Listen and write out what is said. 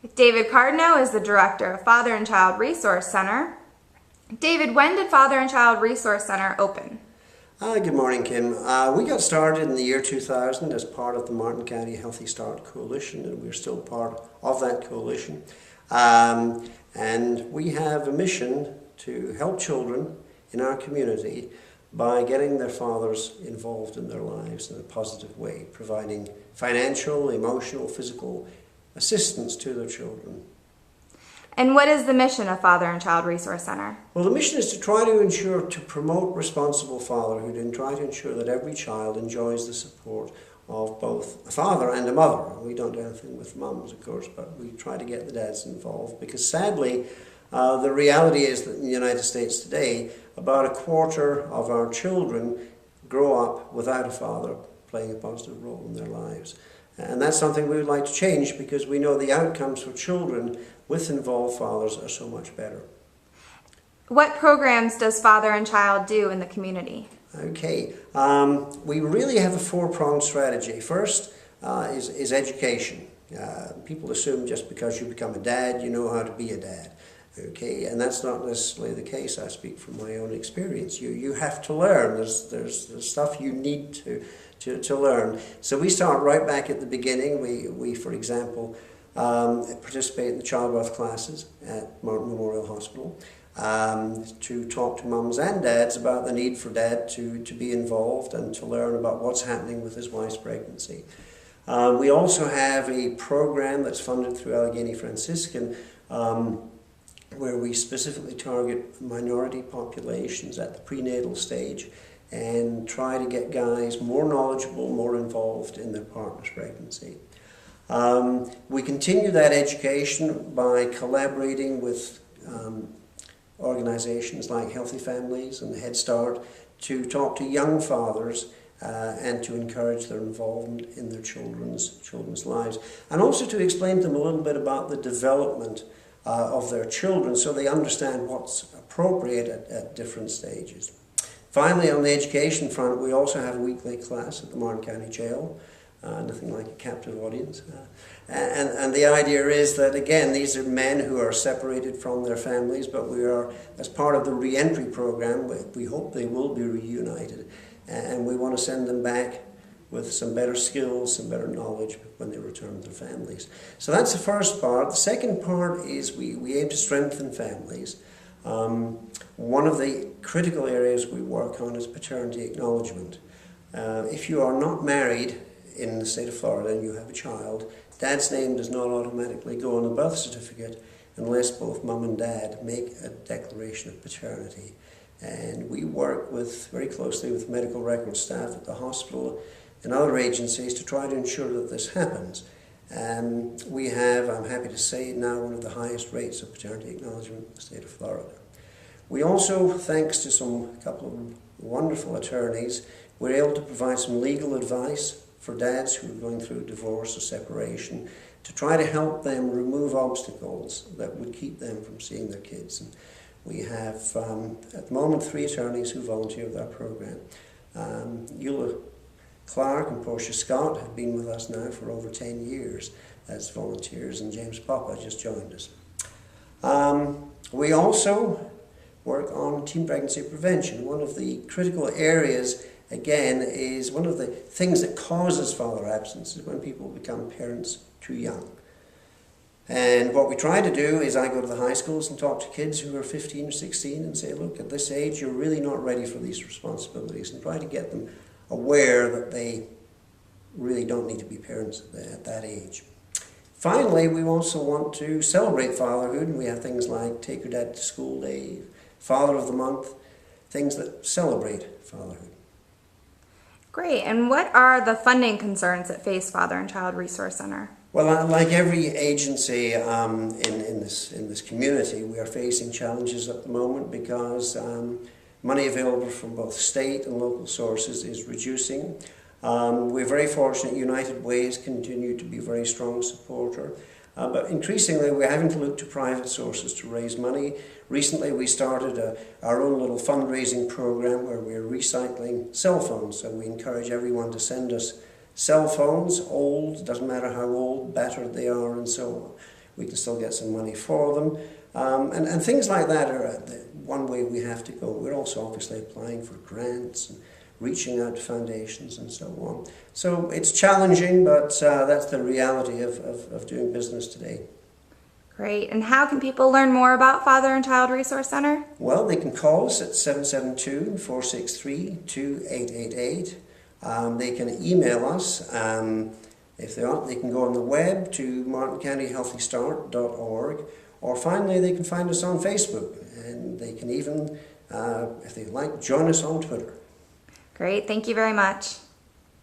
David Cardno is the Director of Father and Child Resource Center. David, when did Father and Child Resource Center open? Good morning, Kim. We got started in the year 2000 as part of the Martin County Healthy Start Coalition, and we're still part of that coalition. And we have a mission to help children in our community by getting their fathers involved in their lives in a positive way, providing financial, emotional, physical assistance to their children. And what is the mission of Father and Child Resource Center? Well, the mission is to try to promote responsible fatherhood and try to ensure that every child enjoys the support of both a father and a mother. We don't do anything with mums, of course, but we try to get the dads involved because sadly, the reality is that in the United States today, about a quarter of our children grow up without a father playing a positive role in their lives. And that's something we would like to change because we know the outcomes for children with involved fathers are so much better. What programs does Father and Child do in the community? Okay, we really have a four-pronged strategy. First is education. People assume just because you become a dad, you know how to be a dad. Okay, and that's not necessarily the case. I speak from my own experience. You have to learn. There's stuff you need to learn. So we start right back at the beginning. We for example, participate in the childbirth classes at Martin Memorial Hospital to talk to mums and dads about the need for dad to be involved and to learn about what's happening with his wife's pregnancy. We also have a program that's funded through Allegheny Franciscan where we specifically target minority populations at the prenatal stage and try to get guys more knowledgeable, more involved in their partner's pregnancy. We continue that education by collaborating with organizations like Healthy Families and Head Start to talk to young fathers and to encourage their involvement in their children's lives, and also to explain to them a little bit about the development of their children so they understand what's appropriate at different stages. Finally, on the education front, we also have a weekly class at the Martin County Jail, nothing like a captive audience. And the idea is that, again, these are men who are separated from their families, but we are, as part of the re-entry program, we hope they will be reunited. And we want to send them back with some better skills, some better knowledge when they return to their families. So that's the first part. The second part is we aim to strengthen families. One of the critical areas we work on is paternity acknowledgement. If you are not married in the state of Florida and you have a child, dad's name does not automatically go on the birth certificate unless both mum and dad make a declaration of paternity. And we work very closely with medical record staff at the hospital and other agencies to try to ensure that this happens. We have, I'm happy to say, now one of the highest rates of paternity acknowledgement in the state of Florida. We also, thanks to a couple of wonderful attorneys, we're able to provide some legal advice for dads who are going through divorce or separation to try to help them remove obstacles that would keep them from seeing their kids. And we have, at the moment, 3 attorneys who volunteer with our program. Eula Clark and Portia Scott have been with us now for over 10 years as volunteers, and James Papa just joined us. We also work on teen pregnancy prevention. One of the critical areas, again, is one of the things that causes father absence is when people become parents too young. And what we try to do is I go to the high schools and talk to kids who are 15 or 16 and say, look, at this age you're really not ready for these responsibilities, and try to get them aware that they really don't need to be parents at that age. Finally, we also want to celebrate fatherhood, and we have things like Take Your Dad to School Day, Father of the Month, things that celebrate fatherhood. Great. And what are the funding concerns that face Father and Child Resource Center? Well, like every agency in this community, we are facing challenges at the moment because money available from both state and local sources is reducing. We're very fortunate United Ways continue to be a very strong supporter. But increasingly we're having to look to private sources to raise money. Recently we started our own little fundraising program where we're recycling cell phones. So we encourage everyone to send us cell phones, old, doesn't matter how old, battered they are and so on. we can still get some money for them. And things like that are one way we have to go. We're also obviously applying for grants and reaching out to foundations and so on. So it's challenging, but that's the reality of doing business today. Great. And how can people learn more about Father and Child Resource Center? Well, they can call us at 772-463-2888. They can email us. If they aren't, they can go on the web to martincountyhealthystart.org, or finally they can find us on Facebook, and they can even, if they like, join us on Twitter. Great. Thank you very much.